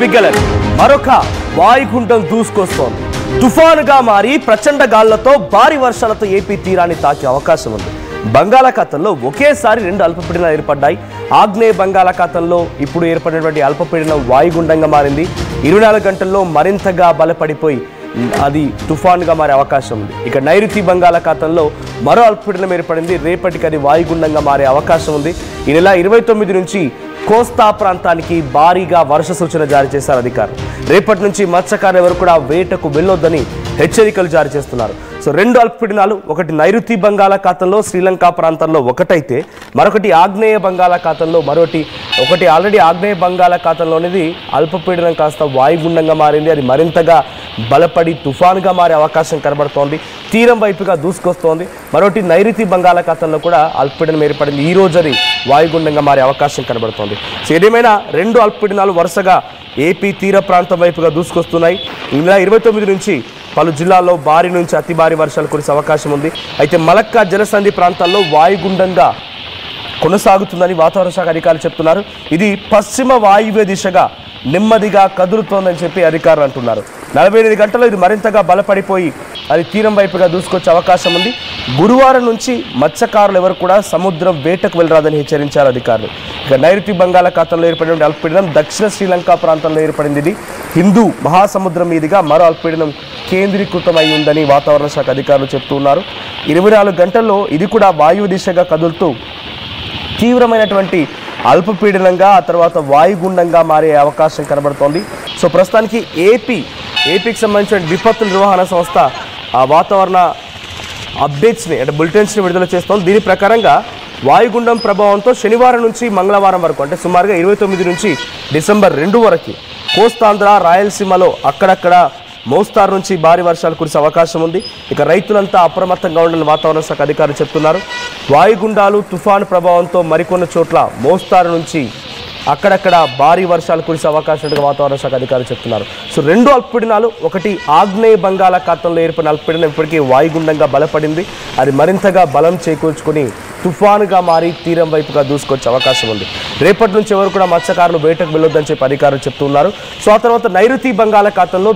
Big alert. మరొక వాయుగుండం దూసుకొస్తోంది. తుఫానుగా మారి ప్రచండ గాలులతో భారీ వర్షాలతో ఏపీ తీరాన్ని తాకే అవకాశం ఉంది. బంగాళాఖాతంలో ఒకేసారి రెండు అల్పపీడనాలు ఏర్పడ్డాయి. ఆగ్నేయ బంగాళాఖాతంలో ఇప్పుడు ఏర్పడినటువంటి అల్పపీడనం వాయుగుండంగా మారింది. 24 గంటల్లో మరింతగా బలపడిపోయి అది తుఫానుగా మారే అవకాశం ఉంది. ఇక నైరుతి బంగాళాఖాతంలో మరో అల్పపీడనం ఏర్పడింది. రేపటికి అది వాయుగుండంగా మారే అవకాశం ఉంది. ఈ నెల 29 నుంచి కోస్తా ప్రాంతానికి భారీగా వర్ష సూచన జారీ చేశారు అధికారులు. రేపటి నుంచి మత్స్యకారులు ఎవరు కూడా వేటకు వెళ్ళొద్దని హెచ్చరికలు జారీ చేస్తున్నారు. సో రెండు అల్పపీడనాలు, ఒకటి నైరుతి బంగాళాఖాతంలో శ్రీలంక ప్రాంతంలో ఒకటైతే మరొకటి ఆగ్నేయ బంగాళాఖాతంలో ఒకటి ఆల్రెడీ ఆగ్నేయ బంగాళాఖాతంలోనిది అల్పపీడనం కాస్త వాయుగుండంగా మారింది. అది మరింతగా బలపడి తుఫానుగా మారే అవకాశం కనబడుతోంది. తీరం వైపుగా దూసుకొస్తోంది. మరొకటి నైరుతి బంగాళాఖాతంలో కూడా అల్పపీడనం ఏర్పడింది. ఈ రోజు అది వాయుగుండంగా మారే అవకాశం కనబడుతోంది. సో ఏదేమైనా రెండు అల్పపీడనాలు వరుసగా ఏపీ తీర ప్రాంతం వైపుగా దూసుకొస్తున్నాయి. ఈ నెల 29 నుంచి పలు జిల్లాల్లో భారీ నుంచి అతి భారీ వర్షాలు కురిసే అవకాశం ఉంది. అయితే మలక్కా జలసంధి ప్రాంతాల్లో వాయుగుండంగా కొనసాగుతుందని వాతావరణ శాఖ అధికారులు చెప్తున్నారు. ఇది పశ్చిమ వాయువ్య దిశగా నెమ్మదిగా కదులుతోందని చెప్పి అధికారులు అంటున్నారు. 48 గంటల్లో ఇది మరింతగా బలపడిపోయి అది తీరం వైపుగా దూసుకొచ్చే అవకాశం ఉంది. గురువారం నుంచి మత్స్యకారులు ఎవరు కూడా సముద్రం వేటకు వెళ్ళరాదని హెచ్చరించారు అధికారులు. ఇక నైరుతి బంగాళాఖాతంలో ఏర్పడిన అల్పపీడనం దక్షిణ శ్రీలంక ప్రాంతంలో ఏర్పడింది. ఇది హిందూ మహాసముద్రం మీదుగా మరో అల్పపీడనం కేంద్రీకృతమై ఉందని వాతావరణ శాఖ అధికారులు చెప్తున్నారు. 24 గంటల్లో ఇది కూడా వాయువు దిశగా కదులుతూ తీవ్రమైనటువంటి అల్పపీడనంగా ఆ తర్వాత వాయుగుండంగా మారే అవకాశం కనబడుతోంది. సో ప్రస్తుతానికి ఏపీకి సంబంధించిన విపత్తు నిర్వహణ సంస్థ ఆ వాతావరణ అప్డేట్స్ని అంటే బులెటిన్స్ని విడుదల చేస్తోంది. దీని ప్రకారంగా వాయుగుండం ప్రభావంతో శనివారం నుంచి మంగళవారం వరకు అంటే సుమారుగా 29 నుంచి డిసెంబర్ 2 వరకు కోస్తాంధ్ర రాయలసీమలో అక్కడక్కడ మోస్తారు నుంచి భారీ వర్షాలు కురిసే అవకాశం ఉంది. ఇక రైతులంతా అప్రమత్తంగా ఉండాలని వాతావరణ శాఖ అధికారులు చెప్తున్నారు. వాయుగుండాలు తుఫాను ప్రభావంతో మరికొన్ని చోట్ల మోస్తారు నుంచి అక్కడక్కడ భారీ వర్షాలు కురిసే అవకాశం ఉందని వాతావరణ శాఖ అధికారులు చెప్తున్నారు. సో రెండు అల్పపీడనాలు, ఒకటి ఆగ్నేయ బంగాళాఖాతంలో ఏర్పడిన అల్పపీడనం ఇప్పటికీ వాయుగుండంగా బలపడింది. అది మరింతగా బలం చేకూర్చుకొని తుఫానుగా మారి తీరం వైపుగా దూసుకొచ్చే అవకాశం ఉంది. రేపటి నుంచి ఎవరు కూడా మత్స్యకారులు వేటకు వెళ్ళొద్దని చెప్పి అధికారులు చెప్తున్నారు. సో ఆ తర్వాత నైరుతి బంగాళాఖాతంలో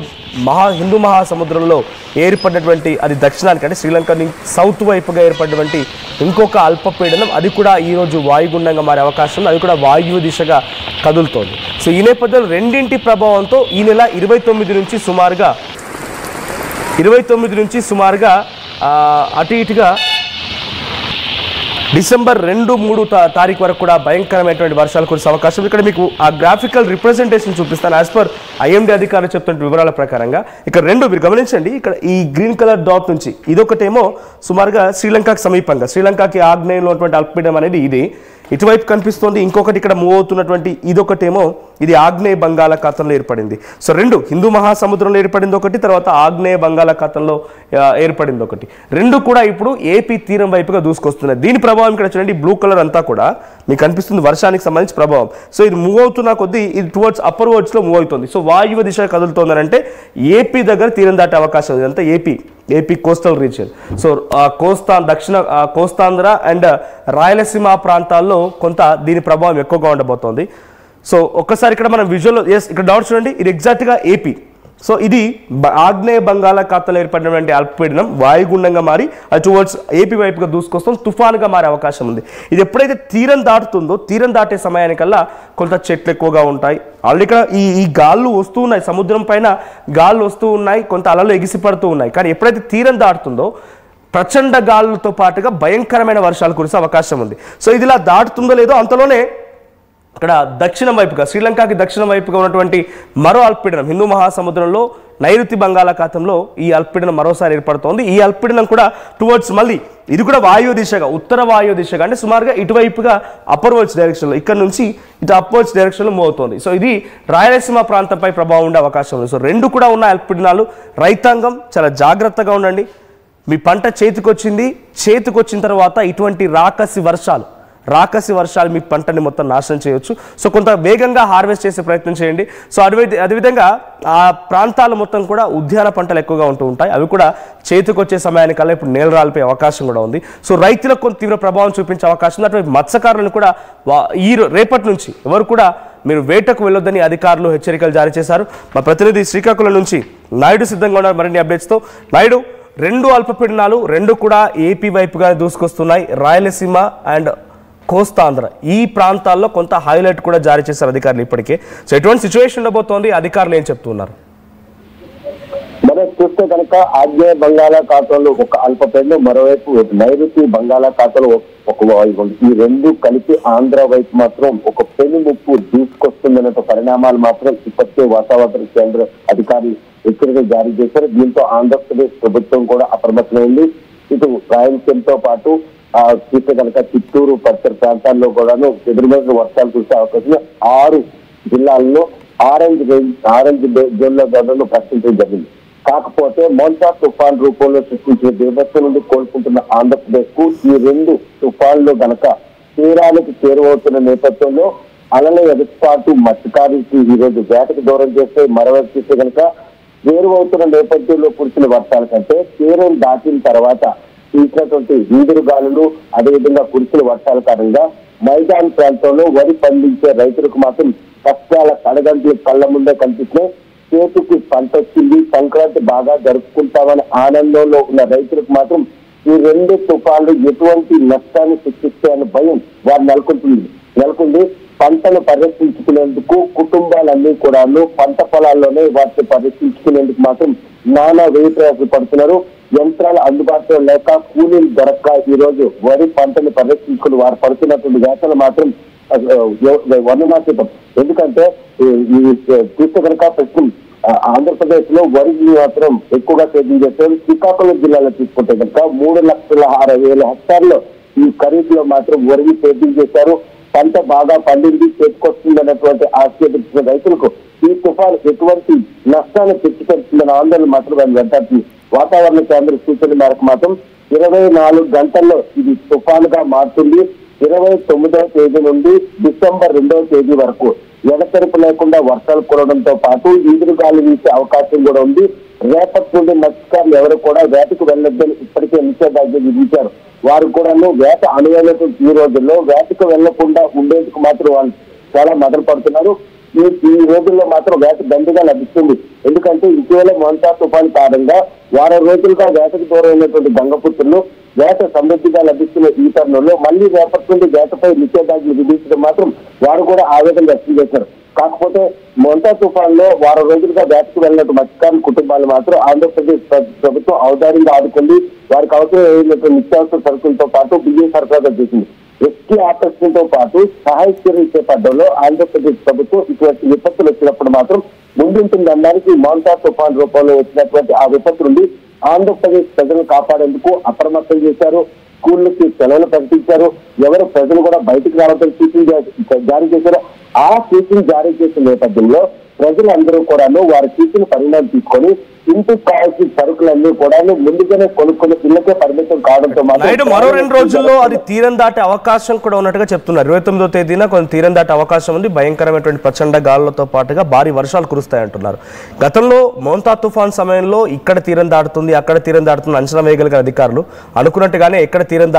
హిందూ మహాసముద్రంలో ఏర్పడినటువంటి అది దక్షిణానికి అంటే శ్రీలంక సౌత్ వైపుగా ఏర్పడినటువంటి ఇంకొక అల్పపీడనం అది కూడా ఈరోజు వాయుగుండంగా మారే అవకాశం ఉంది. అది కూడా వాయువు దిశగా కదులుతోంది. సో ఈ నేపథ్యంలో రెండింటి ప్రభావంతో ఈ నెల 29 నుంచి సుమారుగా అటు ఇటుగా డిసెంబర్ 2-3 తారీఖు వరకు కూడా భయంకరమైనటువంటి వర్షాలు కురిసే అవకాశం. ఇక్కడ మీకు ఆ గ్రాఫికల్ రిప్రజెంటేషన్ చూపిస్తాను. యాజ్ పర్ ఐఎండీ అధికారులు చెప్తున్న వివరాల ప్రకారంగా ఇక్కడ మీరు గమనించండి. ఇక్కడ ఈ గ్రీన్ కలర్ డాట్ నుంచి ఇదొకటేమో సుమారుగా శ్రీలంకకి సమీపంగా శ్రీలంకకి ఆగ్నేయంలో ఉన్నటువంటి అల్పపీడనం అనేది ఇది ఇటువైపు కనిపిస్తోంది. ఇంకొకటి ఇక్కడ మూవ్ అవుతున్నటువంటి ఇదొకటేమో ఇది ఆగ్నేయ బంగాళాఖాతంలో ఏర్పడింది. సో రెండు హిందూ మహాసముద్రంలో ఏర్పడింది ఒకటి, తర్వాత ఆగ్నేయ బంగాళాఖాతంలో ఏర్పడింది ఒకటి. రెండు కూడా ఇప్పుడు ఏపీ తీరం వైపుగా దూసుకొస్తున్నాయి. దీని ప్రభావం ఇక్కడ చూడండి బ్లూ కలర్ అంతా కూడా మీకు కనిపిస్తుంది వర్షానికి సంబంధించి ప్రభావం. సో ఇది మూవ్ అవుతున్న కొద్దీ ఇది టువర్డ్స్ అప్పర్ వర్డ్స్లో మూవ్ అవుతుంది. సో వాయువ్య దిశ కదులుతోందని అంటే ఏపీ దగ్గర తీరం దాటే అవకాశం ఉంది. అంతా ఏపీ కోస్టల్ రీజియన్. సో దక్షిణ కోస్తాంధ్ర అండ్ రాయలసీమ ప్రాంతాల్లో కొంత దీని ప్రభావం ఎక్కువగా ఉండబోతోంది. సో ఒక్కసారి ఇక్కడ మనం విజువల్ ఇక్కడ డౌట్ చూడండి, ఇది ఎగ్జాక్ట్గా ఏపీ. సో ఇది ఆగ్నేయ బంగాళాఖాతంలో ఏర్పడినటువంటి అల్పపీడనం వాయుగుండంగా మారి అది టువర్డ్స్ ఏపీ వైపుగా దూసుకొస్తుంది, తుఫానుగా మారే అవకాశం ఉంది. ఇది ఎప్పుడైతే తీరం దాటుతుందో తీరం దాటే సమయానికల్లా కొంత చెట్లు ఎక్కువగా ఉంటాయి. ఆల్రెడీ ఇక్కడ ఈ గాళ్ళు వస్తూ ఉన్నాయి, సముద్రం పైన గాళ్ళు వస్తూ ఉన్నాయి, కొంత అలలు ఎగిసిపడుతూ ఉన్నాయి. కానీ ఎప్పుడైతే తీరం దాటుతుందో ప్రచండ గాలులతో పాటుగా భయంకరమైన వర్షాలు కురిసే అవకాశం ఉంది. సో ఇది ఇలా దాటుతుందో లేదో అంతలోనే ఇక్కడ దక్షిణం వైపుగా శ్రీలంకకి దక్షిణం వైపుగా ఉన్నటువంటి మరో అల్పపీడనం హిందూ మహాసముద్రంలో నైరుతి బంగాళాఖాతంలో ఈ అల్పపీడనం మరోసారి ఏర్పడుతోంది. ఈ అల్పపీడనం కూడా టువర్డ్స్ మళ్ళీ ఇది కూడా వాయువు దిశగా ఉత్తర వాయువు దిశగా అంటే సుమారుగా ఇటువైపుగా అప్పర్ వర్డ్స్ డైరెక్షన్లో ఇక్కడ నుంచి ఇటు అప్వర్డ్స్ డైరెక్షన్లో మూవ్ అవుతుంది. సో ఇది రాయలసీమ ప్రాంతంపై ప్రభావం ఉండే అవకాశం ఉంది. సో రెండు కూడా ఉన్న అల్పపీడనాలు. రైతాంగం చాలా జాగ్రత్తగా ఉండండి. మీ పంట చేతికొచ్చిన తర్వాత ఇటువంటి రాకసి వర్షాలు మీ పంటని మొత్తం నాశనం చేయొచ్చు. సో కొంత వేగంగా హార్వెస్ట్ చేసే ప్రయత్నం చేయండి. సో అదేవిధంగా ఆ ప్రాంతాలు మొత్తం కూడా ఉద్యాన పంటలు ఎక్కువగా ఉంటూ ఉంటాయి. అవి కూడా చేతికొచ్చే సమయానికల్లా ఇప్పుడు నేల రాలిపోయే అవకాశం కూడా ఉంది. సో రైతులకు కొంత తీవ్ర ప్రభావం చూపించే అవకాశం ఉంది. అటువంటి మత్స్యకారులను కూడా రేపటి నుంచి ఎవరు కూడా మీరు వేటకు వెళ్ళొద్దని అధికారులు హెచ్చరికలు జారీ చేశారు. మా ప్రతినిధి శ్రీకాకుళం నుంచి నాయుడు సిద్ధంగా ఉన్నారు మరిన్ని అప్డేట్స్తో. నాయుడు, 2 అల్పపీడనాలు 2 కూడా ఏపీ వైపుగా దూసుకొస్తున్నాయి. రాయలసీమ అండ్ కోస్తాంధ్ర ఈ ప్రాంతాల్లో కొంత హైలైట్ కూడా జారీ చేశారు అధికారులు ఇప్పటికే. సో ఎటువంటి సిచ్యువేషన్ ఉండబోతోంది, అధికారులు ఏం చెప్తున్నారు? మనం చూస్తే కనుక ఆగ్నేయ బంగాళాఖాతంలో ఒక అల్పపీడనం, మరోవైపు నైరుతి బంగాళాఖాతంలో ఒక వాయువు, ఈ రెండు కలిపి ఆంధ్ర వైపు మాత్రం ఒక పెనుముప్పు దూసుకొస్తుందనే పరిణామాలు మాత్రం ఇప్పటికే వాతావరణ కేంద్ర అధికారులు హెచ్చరికలు జారీ చేశారు. దీంతో ఆంధ్రప్రదేశ్ ప్రభుత్వం కూడా అప్రమత్తమైంది. ఇటు రాయలసీమతో పాటు చూస్తే కనుక చిత్తూరు పరిసర ప్రాంతాల్లో కూడాను ఎదురుమేసిన వర్షాలు చూసే అవకాశం 6 జిల్లాల్లో ఆరెంజ్ జోన్ల ధరలను ప్రకటించడం జరిగింది. కాకపోతే మోంతా తుఫాన్ రూపంలో సృష్టించిన బీభత్సం నుండి కోలుకుంటున్న ఆంధ్రప్రదేశ్ కు ఈ 2 తుఫాన్లు గనక తీరానికి చేరువవుతున్న నేపథ్యంలో అలల ఎదురుపాటు మత్స్యకారులకి ఈ రోజు వేటకు దూరం చేస్తే, మరోవైపు చూస్తే కనుక చేరువవుతున్న నేపథ్యంలో కురిసిన వర్షాల కంటే తీరం దాటిన తర్వాత తీసినటువంటి వీధురు గాలులు, అదేవిధంగా కురిసిన వర్షాల కారణంగా మైదాన ప్రాంతంలో వరి పండించే రైతులకు మాత్రం కష్టాల కడగంటలు కళ్ళ ముందే కనిపిస్తున్నాయి. చేతికి పంట వచ్చింది, సంక్రాంతి బాగా జరుపుకుంటామని ఆనందంలో ఉన్న రైతులకు మాత్రం ఈ 2 తుఫాన్లు ఎటువంటి నష్టాన్ని సృష్టిస్తాయన్న భయం వారు నెలకొంది. పంటను పరిరక్షించుకునేందుకు కుటుంబాలన్నీ కూడా పంట పొలాల్లోనే వాటిని పరిరక్షించుకునేందుకు మాత్రం నానా వ్యయప్రయాసాలు పడుతున్నారు. యంత్రాలు అందుబాటులో లేక, కూలీలు దొరక్క ఈ రోజు వరి పంటను పరిరక్షించుకుని వారు పడుతున్నటువంటి వేతలు మాత్రం వర్ణనాతీతం. ఎందుకంటే చూస్తే కనుక ప్రస్తుతం ఆంధ్రప్రదేశ్ లో వరి మాత్రం ఎక్కువగా సేద్యం చేస్తారు. శ్రీకాకుళం జిల్లాలో తీసుకుంటే కనుక 3,06,000 హెక్టార్లు ఈ ఖరీఫ్ లో మాత్రం వరిని సేద్యం చేశారు. పంట బాగా పండింది, చేతికొస్తుంది అన్నటువంటి ఆశ్చర్య రైతులకు ఈ తుఫాను ఎటువంటి నష్టాన్ని తెచ్చిపెడుతుందన్న ఆందోళన మాత్రం ఆయన వెంటాడుతుంది. వాతావరణ కేంద్ర సూచన మేరకు మాత్రం 24 గంటల్లో ఇది తుఫానుగా మారుతుంది. 29వ తేదీ నుండి డిసెంబర్ 2వ తేదీ వరకు ఎడతెరపు లేకుండా వర్షాలు కురవడంతో పాటు ఈదురుగాలు వీసే అవకాశం కూడా ఉంది. రేపటి నుండి మత్స్యకారులు ఎవరు కూడా వేటకు వెళ్ళొద్దని ఇప్పటికే నిషేధాజ్ఞ విధించారు. వారు కూడా వేట అనువైనటువంటి ఈ రోజుల్లో వేటకు వెళ్లకుండా ఉండేందుకు మాత్రం వాళ్ళు చాలా మొదలు పడుతున్నారు. ఈ రోజుల్లో మాత్రం వేట దండిగా లభిస్తుంది. ఎందుకంటే ఇటీవల మోంతా తుఫాన్ కారణంగా వారం రోజులుగా వేటకు దూరమైనటువంటి గంగపుత్రులు వేట సమృద్ధిగా లభిస్తున్న ఈ తరుణంలో మళ్లీ రేపటి నుండి వేటపై నిషేధాజ్ఞలు విధించడం మాత్రం వారు కూడా ఆవేదన వ్యక్తం చేశారు. కాకపోతే మోంతా తుఫాన్ లో వారం రోజులుగా వేటకు వెళ్ళినట్టు మత్స్యకారుల కుటుంబాలు మాత్రం ఆంధ్రప్రదేశ్ ప్రభుత్వం ఔదార్యంగా ఆదుకుంది. వారికి అవసరమైనటువంటి నిత్యావసర సరుకులతో పాటు బియ్యం సరఫరా చేసింది. రెస్క్యూ ఆపరేషన్ తో పాటు సహాయ చర్యలు చేపట్టడంలో ఆంధ్రప్రదేశ్ ప్రభుత్వం ఇటువంటి విపత్తులు వచ్చినప్పుడు మాత్రం ముందుంటుందనడానికి మోంతా తుఫాన్ రూపంలో వచ్చినటువంటి ఆ విపత్తు నుండి ఆంధ్రప్రదేశ్ ప్రజలను కాపాడేందుకు అప్రమత్తం చేశారు. స్కూళ్ళకి సెలవులు ప్రకటించారు. ఎవరు ప్రజలు కూడా బయటకు రావడం సూచన జారీ చేశారు. ఆ సూచన జారీ చేసిన నేపథ్యంలో ప్రజలందరూ కూడా వారి సూచన పరిణామం తీసుకొని ఇంటికి కావాల్సిన సరుకులన్నీ కూడా ముందుగానే కొనుక్కుని ఇళ్ళకే పరిమితం కావడంతో మరో 2 రోజుల్లో అది తీరం దాటే అవకాశం కూడా ఉన్నట్టుగా చెప్తున్నారు. 29వ తేదీన కొంత తీరం దాటే అవకాశం ఉంది. భయంకరమైనటువంటి ప్రచండ గాలులతో పాటుగా భారీ వర్షాలు కురుస్తాయంటున్నారు. గతంలో మోంతా తుఫాన్ సమయంలో ఇక్కడ తీరం దాటుతుంది, అక్కడ తీరం దాటుతుంది అంచనా వేయగలిగిన అధికారులు అనుకున్నట్టుగానే ఎక్కడ తీరం